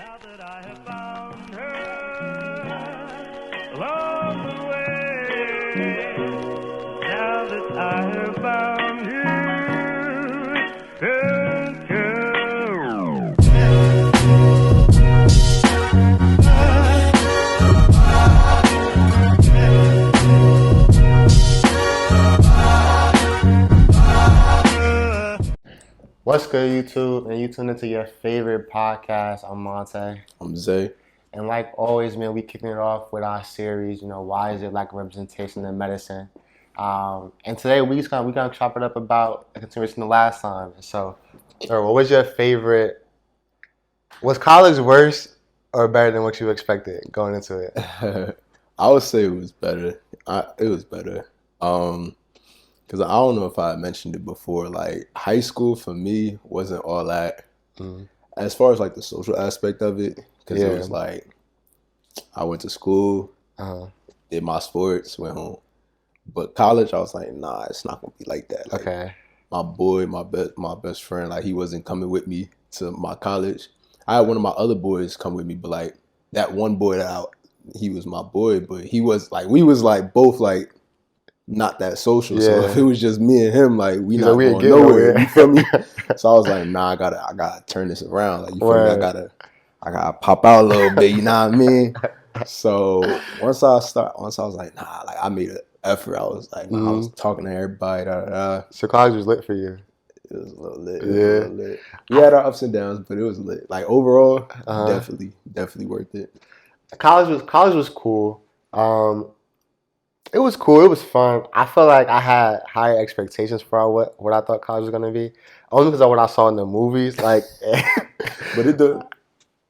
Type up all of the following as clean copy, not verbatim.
Now that I have found her along the way, now that I have found you, girl. What's good, YouTube? And you tune into your favorite podcast. I'm Amonte. I'm Zay. And like always, man, we kicking it off with our series, why is it lack of representation in medicine? And today we're gonna chop it up about a continuation of last time. So, what was your favorite? Was college worse or better than what you expected going into it? I would say it was better. It was better. Because I don't know if I had mentioned it before. Like, high school for me wasn't all that. As far as like the social aspect of it, because it was like I went to school, did my sports, went home. But college, I was like, nah, it's not gonna be like that. Like, Okay. my boy, my best friend, like he wasn't coming with me to my college. I had one of my other boys come with me, but like that one boy he was my boy, but he was like, we was like both like not that social. Yeah. So if it was just me and him, like we He's not like, going nowhere. You feel me? So I was like, nah, I gotta turn this around. Like, you feel me? I gotta pop out a little bit. You know what I mean? So once I was like, nah, like I made an effort. I was like, nah, I was talking to everybody. So college was lit for you. It was a little lit. We had our ups and downs, but it was lit. Like overall, definitely worth it. College was cool. It was cool. It was fun. I feel like I had higher expectations for what I thought college was gonna be, only because of what I saw in the movies. Like, But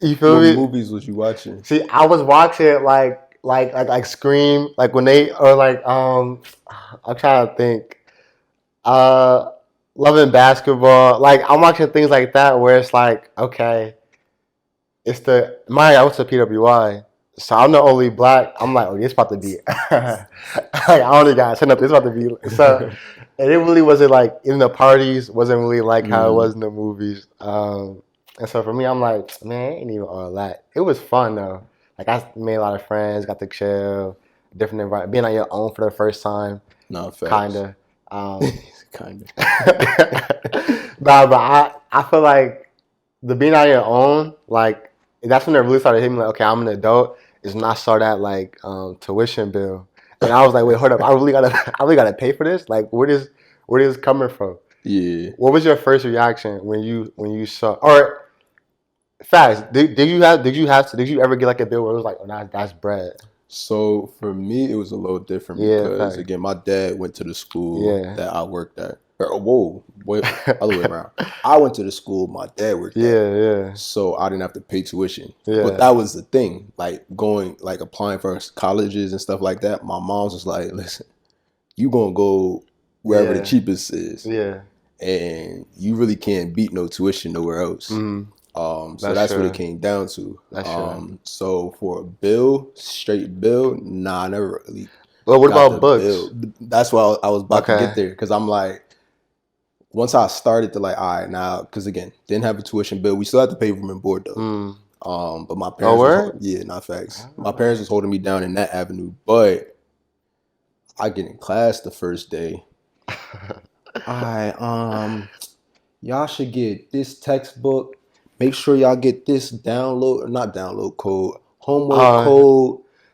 you feel what me? movies was you watching? See, I was watching like Scream, like when they or like I'm trying to think, Loving Basketball. Like I'm watching things like that where it's like, okay, I went to PWI. So I'm the only black. I'm like, oh, this about to be. Like, I only got set up. This about to be. So, and it really wasn't like in the parties. Wasn't really like how it was in the movies. And so for me, I'm like, man, it ain't even all that. It was fun though. Like I made a lot of friends. Got to chill. Different environment. Being on your own for the first time. No, facts. Kinda. Kinda. Nah, but I feel like the being on your own, like that's when it really started hitting me. Like, okay, I'm an adult. Is when I saw that like tuition bill, and I was like, wait, hold up, I really gotta pay for this. Like, where is coming from? Yeah. What was your first reaction when you saw or facts? Did you ever get like a bill where it was like, oh, that's bread? So for me, it was a little different because again, my dad went to the school that I worked at. Other way around. I went to the school my dad worked at. Yeah. So I didn't have to pay tuition. Yeah. But that was the thing. Like applying for colleges and stuff like that. My mom's was like, listen, you gonna go wherever the cheapest is. Yeah. And you really can't beat no tuition nowhere else. So that's what it came down to. So for a straight bill, nah, I never really. Well, what about books? Bill. That's why I was about to get there because I'm like, once I started to like, all right, now, because again, didn't have a tuition bill. We still had to pay room and board though. But my parents, not facts. My parents was holding me down in that avenue. But I get in class the first day. Y'all should get this textbook. Make sure y'all get this homework code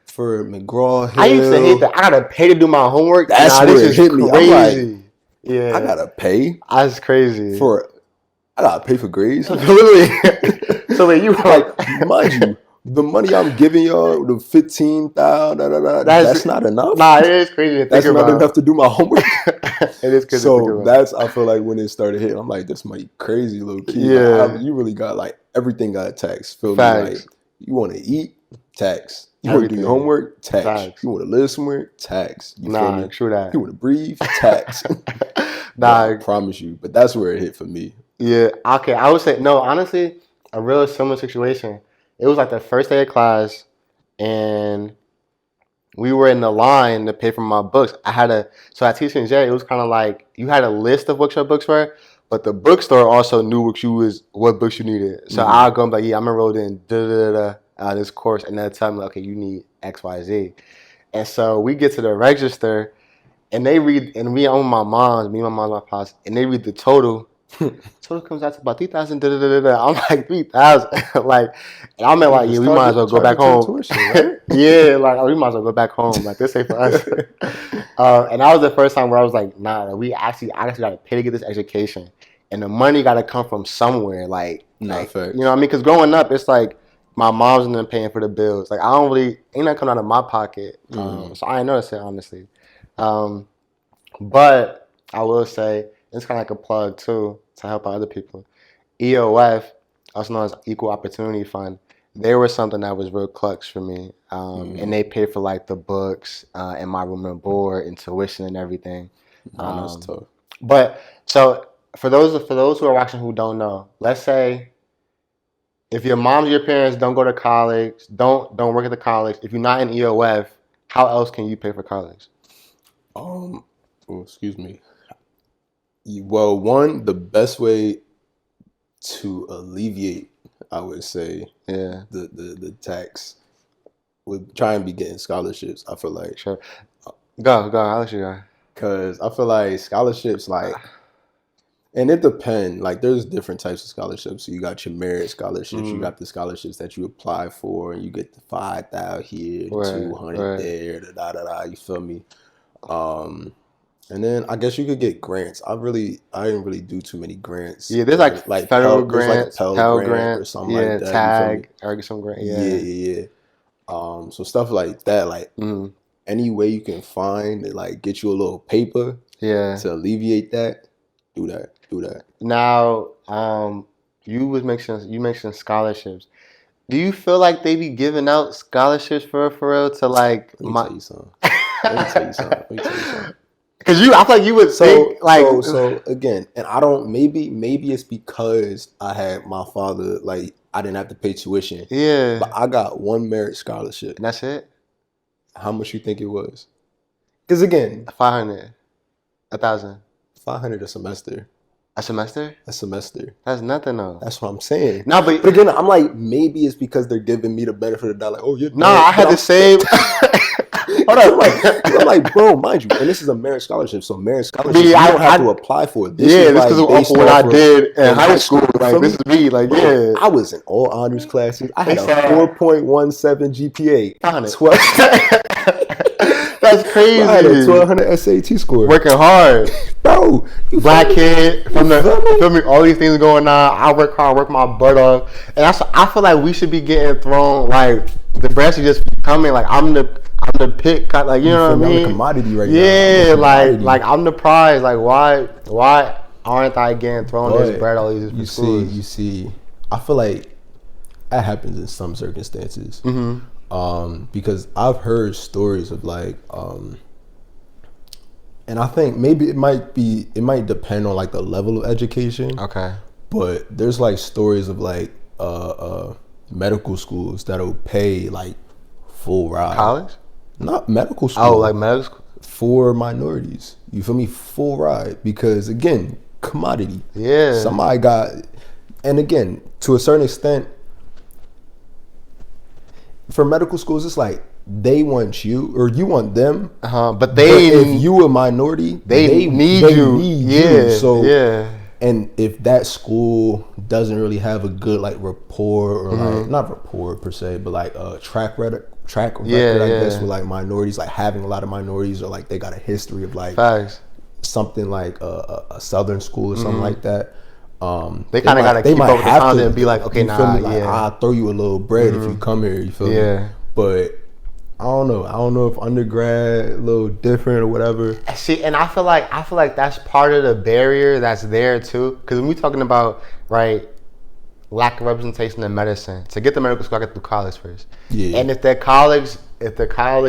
for McGraw-Hill. I used to hate that. I gotta pay to do my homework. That's where it hit me. Crazy. I'm like, I gotta pay. That's crazy. I gotta pay for grades. Literally. So wait, you like, mind you, the money I'm giving y'all, the $15,000, that's not enough. Nah, it is crazy to think that's about. Not enough to do my homework. It is crazy. So I feel like when it started hitting, I'm like, this might crazy low key. Yeah. Like, you really got like everything got a tax. Feel me? Like, you want to eat, tax. You want to do your homework, tax. You want to live somewhere, tax. You feel me? True that. You want to breathe, tax. I promise you. But that's where it hit for me. Yeah. Okay. I would say no. Honestly, a real similar situation. It was like the first day of class, and we were in the line to pay for my books. So at TCJ, it was kind of like you had a list of what your books were, But the bookstore also knew what books you needed. So I'll go and be like, yeah, I'm enrolled in this course, and they'll tell me, okay, you need X, Y, Z. And so we get to the register, and they read, and me and my mom, my pops, and they read the total. Total comes out to about 3,000. I'm like 3,000, like, and I'm like, yeah, we might as well go back home. Tuition, right? Yeah, like we might as well go back home. Like this ain't for us. And that was the first time where I was like, nah, I actually got to pay to get this education, and the money got to come from somewhere. Like you know what I mean? Because growing up, it's like my mom's and them paying for the bills. Like I don't really ain't nothing coming out of my pocket. So I ain't noticed it honestly. But I will say it's kind of like a plug too to help out other people. EOF, also known as Equal Opportunity Fund, they were something that was real clutch for me. And they paid for like the books and my room and board and tuition and everything. That's tough. But so for those who are watching who don't know, let's say if your moms or your parents don't go to college, don't work at the college, if you're not in EOF, how else can you pay for college? Excuse me. Well, one, the best way to alleviate, I would say, the tax would try and be getting scholarships. I feel like. Sure. Go. I'll let you go. Because I feel like scholarships, like, and it depends. Like, there's different types of scholarships. So you got your merit scholarships. You got the scholarships that you apply for, and you get the 5,000 here, 200 there, You feel me? And then I guess you could get grants. I didn't really do too many grants. Yeah, there's like federal grants, like Pell grant or something like that. Tag or some grant. Yeah. So stuff like that, like any way you can find to like get you a little paper, to alleviate that, do that. Now, you mentioned scholarships. Do you feel like they be giving out scholarships for real to like? Let me tell you something. Because I feel like you would think like so again, and I don't maybe it's because I had my father, like I didn't have to pay tuition. Yeah. But I got one merit scholarship. And that's it? How much you think it was? Because again, 500, 1,000. 500 a semester. A semester? A semester. That's nothing though. That's what I'm saying. No, but again, I'm like, maybe it's because they're giving me the benefit of the doubt. Like, oh, you're no, I had the same. Hold on, I'm like, bro, mind you, and this is a merit scholarship, so merit scholarship, you don't have to apply for it. This is because of what I did in high school. Like, this is me. Like, I was in all honors classes. I had a 4.17 GPA. 12. That's crazy. I had a 1,200 SAT score. Working hard, bro. Black kid from the feel me. All these things going on. I work hard, work my butt off, and I feel like we should be getting thrown like the bread should just be coming. Like I'm the pick, like you know what I mean. I'm a commodity right now. Yeah, like I'm the prize. Like why aren't I getting thrown this bread all these schools? You see, I feel like that happens in some circumstances. Because I've heard stories of like, and I think maybe it might depend on like the level of education. Okay. But there's like stories of like medical schools that'll pay like full ride. College? Not medical school. Oh, like medical school? For minorities. You feel me? Full ride. Because again, commodity. Yeah. Somebody got, and again, to a certain extent, for medical schools, it's like they want you or you want them. But if you a minority, they need you. So and if that school doesn't really have a good like rapport or like not rapport per se, but like a track record, I guess, with like minorities, like having a lot of minorities, or like they got a history of like something like a southern school or something like that. They kind of got to keep up with the content and be like, okay, nah, I'll throw you a little bread if you come here, you feel me? But I don't know if undergrad a little different or whatever. See, and I feel like that's part of the barrier that's there too. Because when we're talking about lack of representation in medicine, to get to medical school, I got to do college first. Yeah. And if the college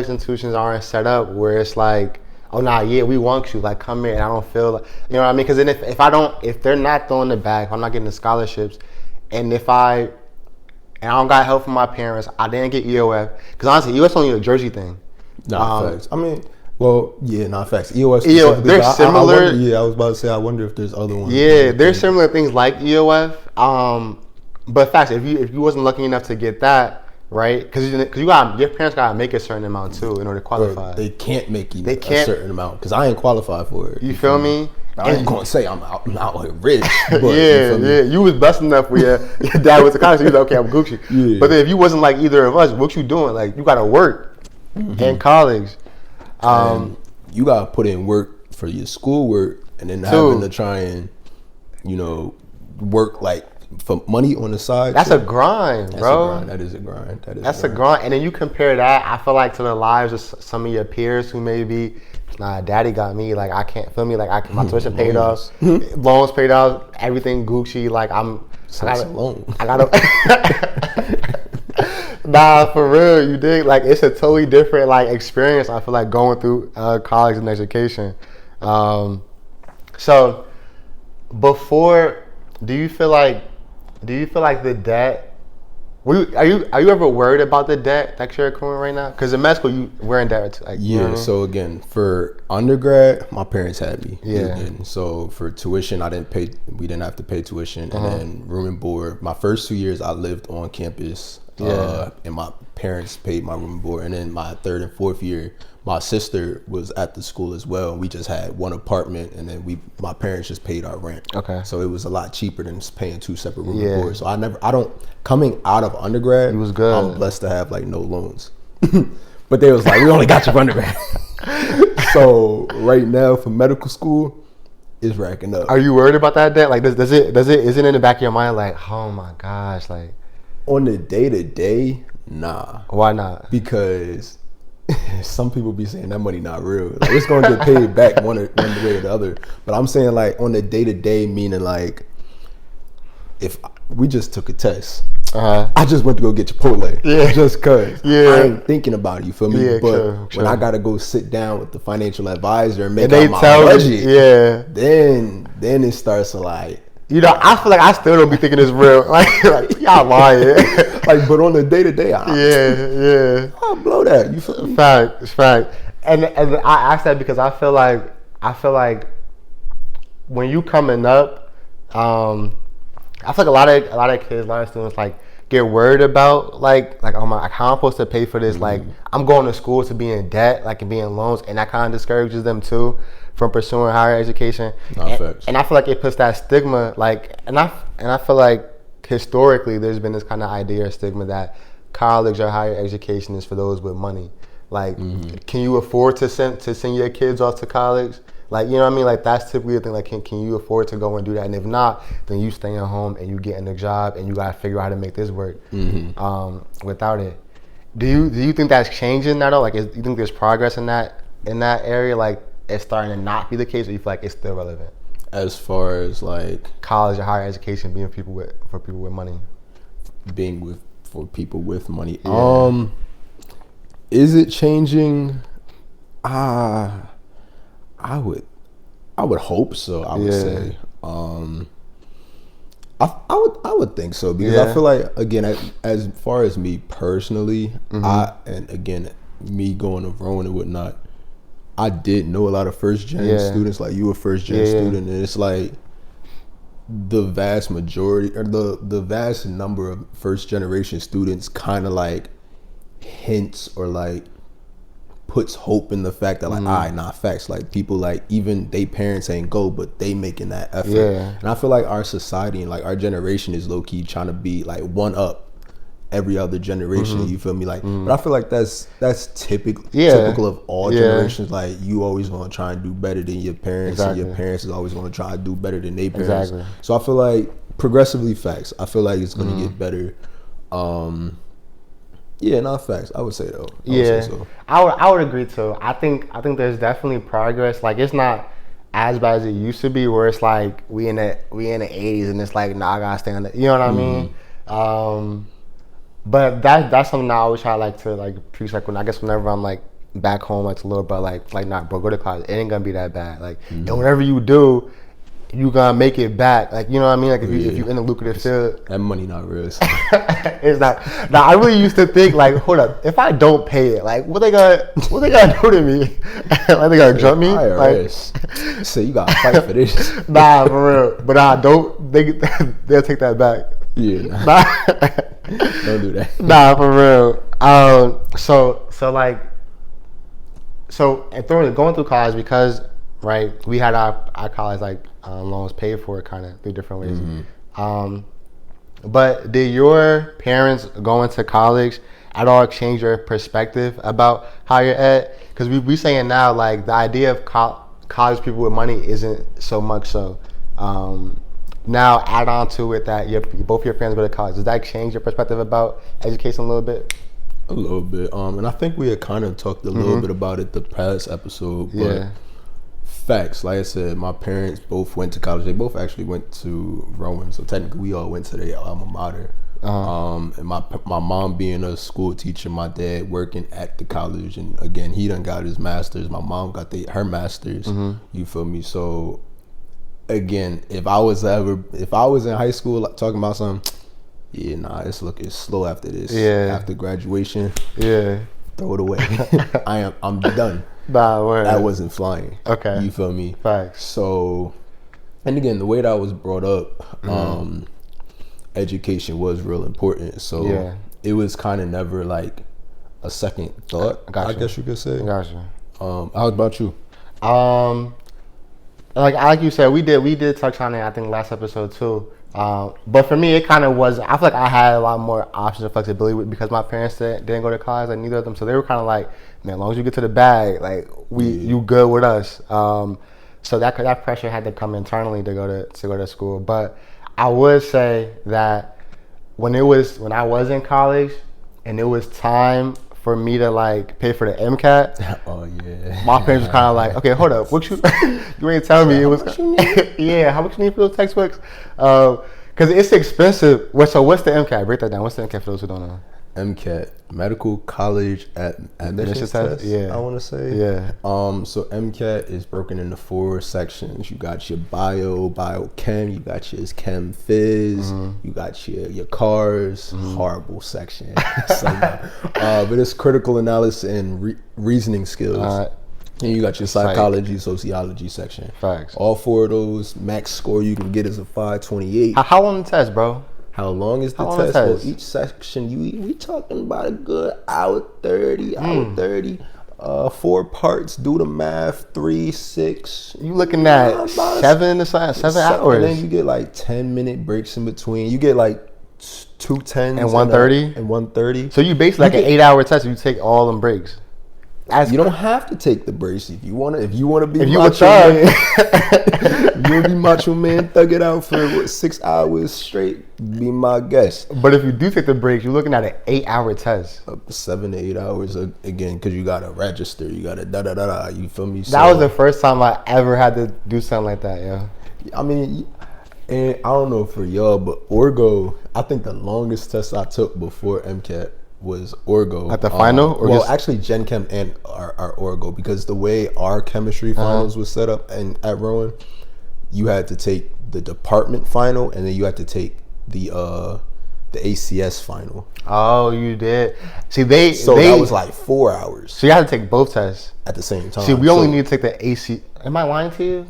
institutions aren't set up where it's like, oh nah, we want you, like come here, and I don't feel like, you know what I mean? Because then if they're not throwing it back, if I'm not getting the scholarships, and I don't got help from my parents, I didn't get EOF, because honestly, EOF's only a Jersey thing. Facts. I mean, Well, yeah, not facts. EOS. They're similar. I was about to say. I wonder if there's other ones. Yeah, there's similar things like EOF. But facts, if you wasn't lucky enough to get that, right? Because your parents gotta make a certain amount too in order to qualify. Or they can't make you a certain amount because I ain't qualified for it. You feel me? I ain't gonna say I'm not like rich. But, You was blessed enough where your dad went to college. So you was like, okay, I'm Gucci. Yeah. But then if you wasn't like either of us, what you doing? Like you gotta work in college. You gotta put in work for your schoolwork, and then having to try and work like for money on the side. That's a grind, bro. That is a grind. That's a grind. And then you compare that, I feel like, to the lives of some of your peers who maybe, nah, daddy got me. Like I can't feel me. Like my tuition paid off, loans paid off, everything Gucci. Like I gotta. Nah, for real, you dig? Like it's a totally different like experience. I feel like going through college and education. So before, do you feel like the debt? Are you ever worried about the debt that you're accruing right now? Because in med school, we're in debt. Like, yeah. You know So again, for undergrad, my parents had me. Yeah. And so for tuition, we didn't have to pay tuition, and then room and board. My first 2 years, I lived on campus. And my parents paid my room and board. And then my third and fourth year, my sister was at the school as well. We just had one apartment, and then my parents just paid our rent. Okay. So it was a lot cheaper than just paying two separate room and board. So coming out of undergrad, it was good. I'm blessed to have like no loans. But they was like, we only got you for undergrad. So right now for medical school, it's racking up. Are you worried about that debt? Like, is it in the back of your mind like, oh my gosh, like? On the day-to-day, nah. Why not? Because some people be saying that money not real. Like it's gonna get paid back one way or the other. But I'm saying like on the day-to-day, meaning like if we just took a test, I just went to go get Chipotle, just cause I ain't thinking about it. You feel me? But when I gotta go sit down with the financial advisor and make out my budget, then it starts to like. I feel like I still don't be thinking it's real. Like y'all lying. Like, but on the day-to-day, I'll blow that. You feel me? Fact. And I ask that because I feel like when you coming up, I feel like a lot of kids, a lot of students like get worried about like oh my, how I'm supposed to pay for this? Like I'm going to school to be in debt, like and be in loans, and that kind of discourages them too from pursuing higher education. And I feel like it puts that stigma, like, and I feel like historically there's been this kind of idea or stigma that college or higher education is for those with money. Like, can you afford to send your kids off to college? Like, you know what I mean? Like that's typically the thing. Like, can you afford to go and do that? And if not, then you stay at home and you get in a job and you gotta figure out how to make this work without it. Do you think that's changing at all? Like, you think there's progress in that area? Like, it's starting to not be the case, or you feel like it's still relevant? As far as like college or higher education being for people with money, for people with money. Is it changing? I would hope so. I would say. I would think so because I feel like, again, as far as me personally, and again me going to Rowan and whatnot, I did know a lot of first gen students. Like, you a first gen student, and it's like the vast majority or the vast number of first generation students kind of like hints or like puts hope in the fact that like not facts, like people like even they parents ain't go but they making that effort. And I feel like our society and like our generation is low-key trying to be like one up every other generation. You feel me? Like but I feel like that's typical of all generations. Like, you always want to try and do better than your parents, and your parents is always going to try to do better than their parents. So I feel like progressively facts, I feel like it's going to get better. Not facts. I would say though. I would agree too. I think there's definitely progress. Like, it's not as bad as it used to be, where it's like we in the 80s and it's like, nah, I gotta stay on it. You know what I mean? But that's something I always try to like preach. Like, whenever I'm like back home, like, to little bro, like nah, bro, go to college. It ain't gonna be that bad. Like, and whatever you do, you gonna make it back. Like, you know what I mean? Like, if you in a lucrative field, that money not real. it's not. Now, I really used to think like, hold up, if I don't pay it, like, what they gonna do to me? Like, they gonna jump me? IRS. Like, so you gotta fight for this. Nah, for real. But don't. They'll take that back. Yeah. Nah. Don't do that. Nah, for real. So and going through college, because right, we had our college like loans paid for kind of through different ways. Mm-hmm. But did your parents going to college at all change your perspective about higher ed? Because we saying now like the idea of college people with money isn't so much so. Now add on to it that both your parents go to college. Does that change your perspective about education a little bit? A little bit. And I think we had kind of talked a little bit about it the past episode. But Yeah. Facts. Like I said, my parents both went to college. They both actually went to Rowan. So technically we all went to their alma mater. And my mom being a school teacher, my dad working at the college. And again, he done got his master's. My mom got her master's. You feel me? So again, if I was in high school like, talking about something, yeah, nah, it's slow after this. Yeah. After graduation, Yeah. throw it away. I'm done. Nah, word. That wasn't flying. Okay. You feel me? Facts. So, and again, the way that I was brought up, education was real important. So Yeah. it was kind of never like a second thought. Gotcha. I guess you could say. Gotcha. How about you? Like you said, we did touch on it, I think, last episode too. But for me, it kind of was. I feel like I had a lot more options and flexibility because my parents didn't go to college, like neither of them. So they were kind of like, man, as long as you get to the bag, like you good with us. So that pressure had to come internally to go to school. But I would say that when I was in college and it was time for me to like pay for the MCAT. Oh yeah. My parents was kind of like, okay, hold up, what you ain't telling me it was. Yeah, how much you need for those textbooks? Because it's expensive. So what's the MCAT? Break that down. What's the MCAT for those who don't know? MCAT, Medical College Admissions Test. Yeah, I want to say. Yeah. So MCAT is broken into 4 sections. You got your biochem. You got your chem phys. You got your cars. Horrible section. But it's critical analysis and reasoning skills. And you got your psychology, sociology section. Facts. All 4 of those, max score you can get is a 528. How long the test, bro? How long is the test? Well, each section, we talking about a good hour 30. 4 parts, do the math, 3, 6. You looking at 7 hours. And then you get like 10-minute breaks in between. You get like 2 10s and 1:30 and 1:30. So you basically like an 8-hour test if you take all them breaks. You don't have to take the breaks if you want to. If you want to be macho man, you'll be macho man, thug it out for 6 hours straight. Be my guest. But if you do take the breaks, you're looking at an 8-hour test. 7 to 8 hours again, because you gotta register. You gotta da. You feel me? That was the first time I ever had to do something like that. Yeah. I mean, and I don't know for y'all, but Orgo. I think the longest test I took before MCAT was Orgo. At the final? Or actually Gen Chem and our Orgo, because the way our chemistry finals was set up and at Rowan, you had to take the department final and then you had to take the ACS final. Oh, you did. See, that was like 4 hours. So you had to take both tests at the same time. See, we only need to take the AC. Am I lying to you?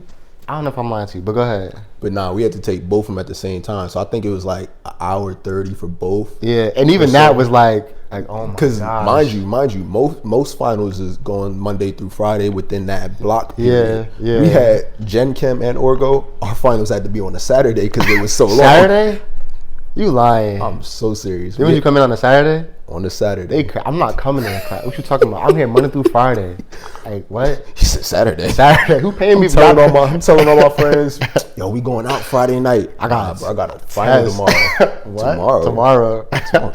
I don't know if I'm lying to you, but go ahead. But nah, we had to take both of them at the same time. So I think it was like an hour 30 for both. Yeah, and even that was like oh my gosh. Because mind you, most finals is going Monday through Friday within that block period. Yeah. We had Gen Chem and Orgo. Our finals had to be on a Saturday because it was so long. Saturday? You lying. I'm so serious. Then when you come in on a Saturday? On a Saturday. I'm not coming in class. What you talking about? I'm here Monday through Friday. Like, what? He said Saturday. Saturday? Who paying me? I'm telling all my friends, yo, we going out Friday night. I got a final tomorrow. What? Tomorrow.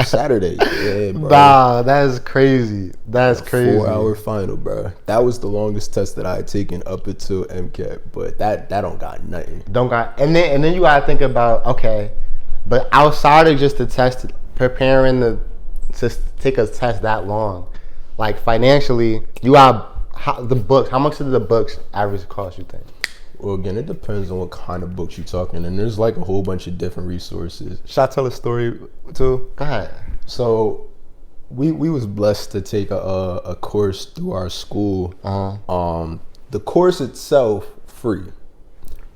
Saturday. Yeah, bro. Nah, that's crazy. That's crazy. 4-hour final, bro. That was the longest test that I had taken up until MCAT, but that don't got nothing. And then you gotta think about, okay, but outside of just the test, preparing to take a test that long, like financially, you have the books. How much did the books average cost, you think? Well, again, it depends on what kind of books you're talking, and there's like a whole bunch of different resources. Should I tell a story too? Go ahead. So, we was blessed to take a course through our school. The course itself free,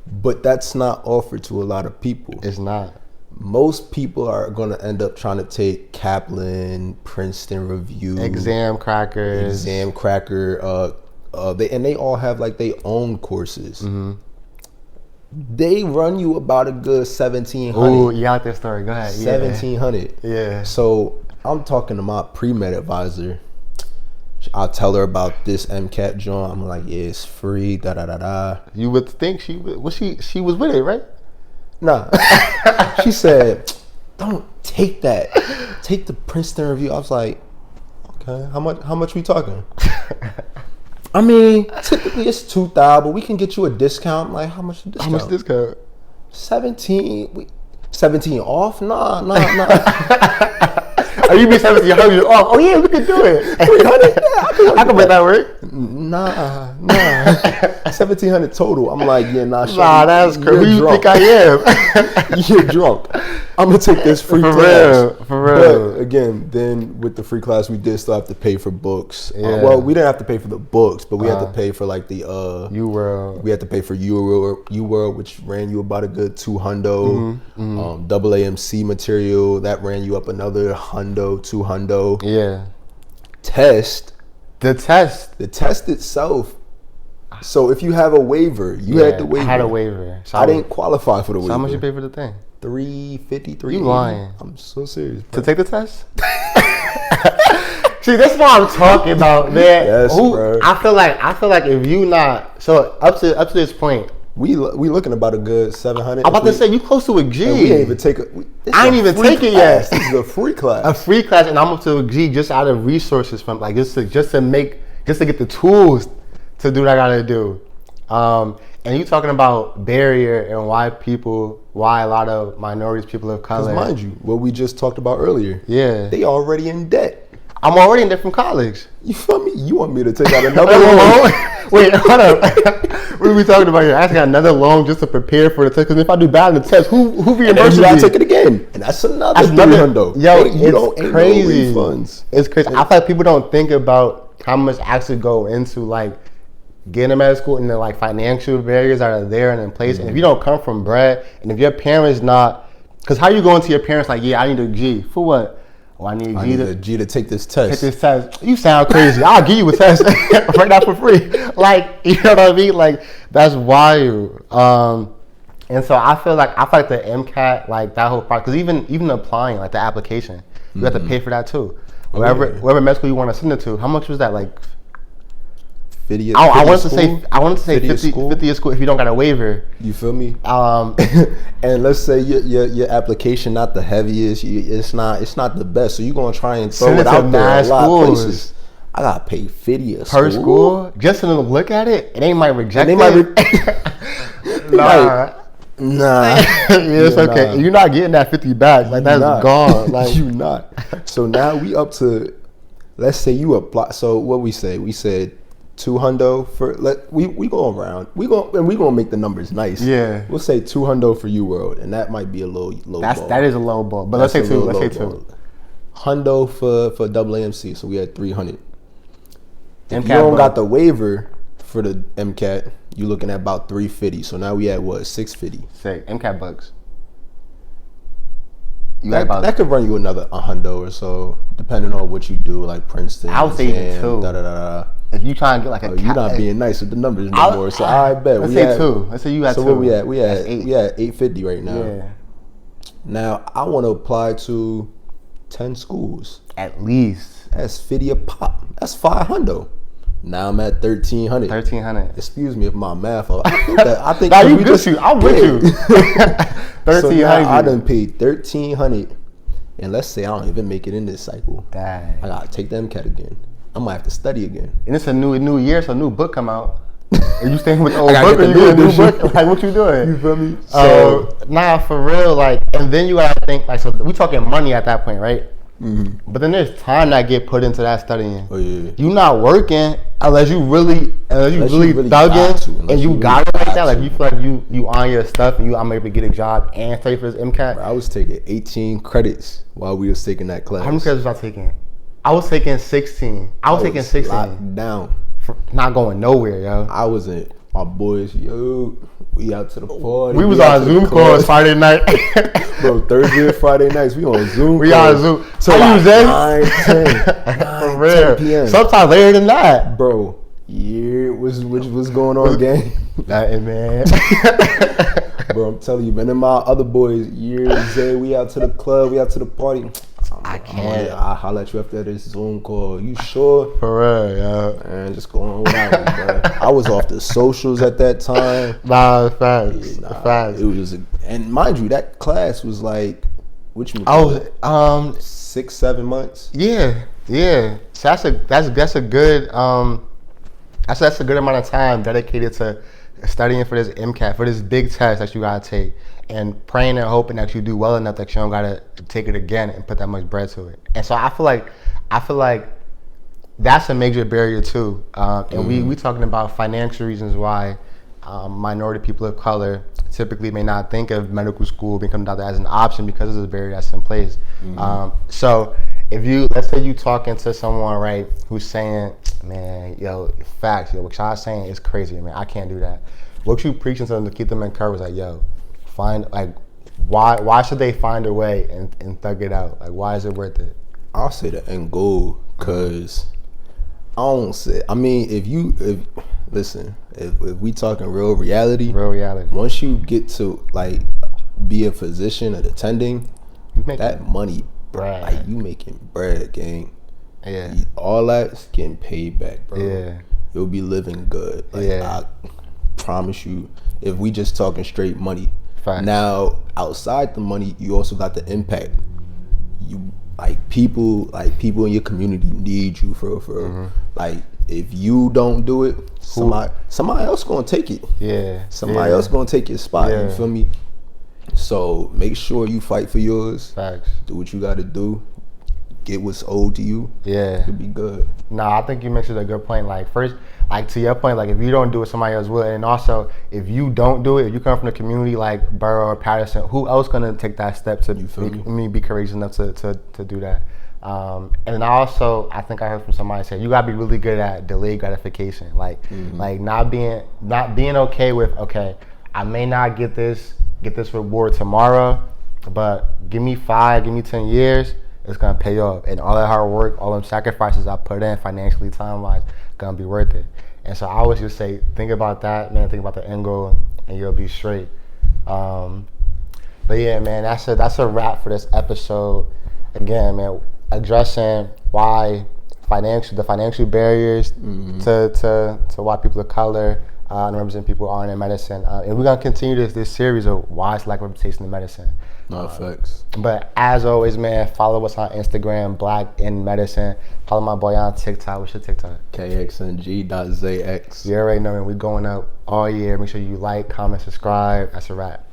but that's not offered to a lot of people. It's not. Most people are going to end up trying to take Kaplan, Princeton Review, Exam Cracker. They all have like their own courses. They run you about a good 1,700. Ooh, you like this story? Go ahead. 1,700. Yeah. So I'm talking to my pre-med advisor. I'll tell her about this MCAT joint. I'm like, yeah, it's free. Da da da da. You would think she was with it, right? Nah. She said, don't take that. Take the Princeton Review. I was like, okay, how much we talking? I mean, typically it's $2,000, but we can get you a discount. I'm like, how much discount? How much discount? 17. 17 off? Nah. Are you be 1,700 off? Oh yeah, we can do it. 300? Yeah, I can make that work. Nah. 1,700 total. I'm like, yeah, nah. Nah, that's crazy. Who you think I am? You're drunk. I'm gonna take this free class. For real. But again, then with the free class, we did still have to pay for books. Yeah. Well, we didn't have to pay for the books, but we had to pay for like the UWorld. We had to pay for UWorld, which ran you about a good $200. Double AMC material that ran you up another $200. Yeah. The test itself. So if you have a waiver, you had the waiver. I had a waiver. So I didn't qualify for the waiver. So how much you pay for the thing? $350. You lying? I'm so serious, bro. To take the test? See, that's what I'm talking about, man. Yes, bro. I feel like if you not up to this point, we looking about a good 700. I'm about to say you close to a G. And we didn't even take I ain't even take it yet. This is a free class. A free class, and I'm up to a G just out of resources from like just to get the tools to do what I gotta do. And you talking about barrier and why a lot of minorities, people of color. Because mind you, what we just talked about earlier. Yeah. They already in debt. I'm already in debt from college. You feel me? You want me to take out another loan? Wait, hold up. What are we talking about here? I just got another loan just to prepare for the test. Because if I do bad in the test, who reimburses me? You gotta take it again, and that's another $300. Yo, it's crazy. No refunds. It's crazy. I feel like people don't think about how much actually go into like getting them out of school and the like financial barriers that are there and in place. And if you don't come from bread, and if your parents not, because how you going to your parents like, yeah, I need a G for what? Oh, I need a G to take this test. Take this test. You sound crazy. I'll give you a test right now for free. Like, you know what I mean? Like, that's wild. And so I feel like the MCAT, like that whole part, because even applying, like the application, you have to pay for that too. Wherever med school you want to send it to, how much was that? Like, I wanted to say 50 a school if you don't got a waiver. You feel me? And let's say your application not the heaviest, it's not the best, so you're gonna try and throw it out there a lot of places. I gotta pay 50 a per school just to look at it. They might reject it. Nah. Yeah, it's okay. Not. You're not getting that 50 back. Like that's gone. Like you not. So now we up to, let's say you apply. So what we say? We said $200 for we go around. We gonna make the numbers nice. Yeah. We'll say $200 for UWorld, and that might be a low ball. That is a low ball. But let's say two. $100 for double AMC, so we had $300. If MCAT you don't got the waiver for the MCAT, you're looking at about $350. So now we at what, $650? Say MCAT bucks. That could run you another $100 or so, depending on what you do, like Princeton. I would say even two. If you try and get like a, you're not being nice with the numbers no more. So I bet let's say two. Let's say you got two. So what we at? We at $850 right now. Yeah. Now I want to apply to 10 schools at least. That's 50 a pop. That's $500. Now I'm at 1,300. 1,300. Excuse me if my math. I think nah, you good. I'm with you. 1,300. So now I done paid 1,300, and let's say I don't even make it in this cycle. Dang. I gotta take the MCAT again. I might have to study again. And it's a new year, so a new book come out. Are you staying with the old book or you get a new book? Like, what you doing? You feel me? So, nah, for real, like, and then you gotta think, like, so we talking money at that point, right? Mm-hmm. But then there's time that get put into that studying. Oh yeah. You not working unless you really dug in and you got it like that? Like, you feel like you on your stuff and I'm able to get a job and study for this MCAT? Bro, I was taking 18 credits while we was taking that class. How many credits was I taking? I was taking 16. I was taking 16. Locked down. Not going nowhere, yo. I was in my boys, yo, we out to the party. We was on Zoom calls Friday night. Bro, Thursday and Friday nights, we on Zoom. We on Zoom. Till Like 9, 10, 10 p.m. Sometimes later than that. Bro, yeah, what's going on, gang? Nothing, man. Bro, I'm telling you, man, and my other boys, Zay, we out to the club, we out to the party. I can't. I'll holler at you after this Zoom call. You sure? For real, yo. Man, just go on without me, bro. I was off the socials at that time. Nah, facts. Facts. It was, and mind you, that class was like, which you 6-7 months. Yeah. So that's a good that's a good amount of time dedicated to studying for this MCAT, for this big test that you gotta take, and praying and hoping that you do well enough that you don't gotta take it again and put that much bread to it. And so I feel like that's a major barrier too. And we talking about financial reasons why minority people of color typically may not think of medical school becoming doctor as an option because of the barrier that's in place. So if let's say you talking to someone, right, who's saying, man, yo, facts, yo, what y'all saying is crazy, man, I can't do that. What you preaching to them to keep them encouraged, like, yo, why should they find a way and thug it out? Like, why is it worth it? I'll say the end goal, cause if we talking real reality, once you get to like be a physician and attending, you make that money, bread. Like, you making bread, gang. Yeah. All that's getting paid back, bro. Yeah. You'll be living good. Like, I promise you, if we just talking straight money. Fine. Now, outside the money, you also got the impact. You people in your community need you for real. Like, if you don't do it, somebody else gonna take it. Yeah. Somebody else gonna take your spot. You feel me? So make sure you fight for yours. Facts. Do what you gotta do. Get what's owed to you. Yeah. It'll be good. I think you mentioned a good point. Like, first, like, to your point, like, if you don't do it, somebody else will. And also, if you don't do it, if you come from a community like Borough or Paterson, who else gonna take that step to be courageous enough to do that? And then I think I heard from somebody say you gotta be really good at delayed gratification. Like, like not being okay with, okay, I may not get this reward tomorrow, but give me 5, give me 10 years. It's gonna pay off, and all that hard work, all them sacrifices I put in financially, time-wise, gonna be worth it. And so I always just say, think about that, man. Think about the end goal, and you'll be straight. But yeah, man, that's a wrap for this episode. Again, man, addressing why the financial barriers to why people of color underrepresented people aren't in medicine, and we're gonna continue this series of why it's lack of representation in medicine. No facts. But as always, man, follow us on Instagram, Black in Medicine. Follow my boy on TikTok. What's your TikTok? KXNG.ZX. You already know, man. We're going up all year. Make sure you like, comment, subscribe. That's a wrap.